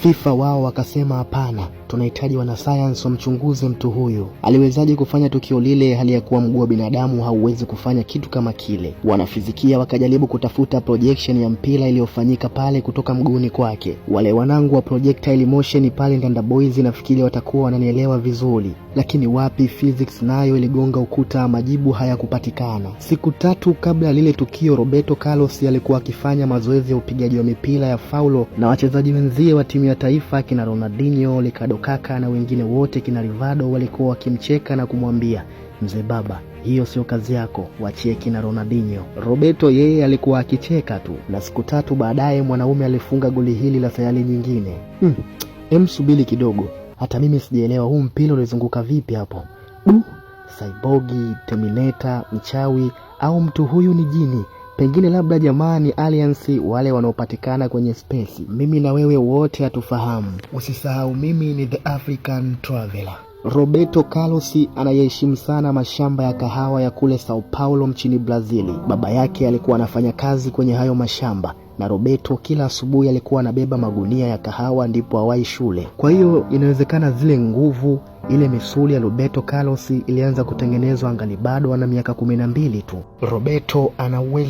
FIFA wao wakasema hapana, tunahitaji wanasayansi wamchunguze mtu huyu. Aliwezaje kufanya tukio lile hali ya kuwa mguu wa binadamu hauwezi kufanya kitu kama kile? Wanafizikia wakajaribu kutafuta projection ya mpira iliyofanyika pale kutoka mguuni kwake. Wale wanangu wa projectile motion pale Ndanda Boys nafikiri watakuwa wananielewa vizuri. Lakini wapi, physics nayo iligonga ukuta, majibu hayakupatikana. Siku 3 kabla lile tukio, Roberto Carlos alikuwa akifanya mazoezi ya upigaji wa mipira ya faulo na wachezaji wenzie wa timu ya taifa kina Ronaldinho, Ricardo Kaka na wengine wote kina Rivaldo walikuwa wakimcheka na kumwambia, mzee baba, hiyo sio kazi yako, wachie kina Ronaldinho. Roberto yeye alikuwa akicheka tu, na siku 3 baadaye mwanaume alifunga goli hili la sayali nyingine. Subiri kidogo, hata mimi sijaelewa huu mpira ulizunguka vipi hapo. Cyborgi, Terminator, mchawi au mtu huyu ni jini? Pengine labda jamani aliens wale wanaopatikana kwenye space. Mimi na wewe wote hatufahamu. Usisahau mimi ni the African Traveler. Roberto Carlos anayeheshimu sana mashamba ya kahawa ya kule Sao Paulo nchini Brazili. Baba yake alikuwa anafanya kazi kwenye hayo mashamba, na Roberto kila asubuhi alikuwa anabeba magunia ya kahawa ndipo awai shule. Kwa hiyo inawezekana zile nguvu, ile misuli ya Roberto Carlos ilianza kutengenezwa angali bado ana miaka 12 tu. Roberto ana uwezo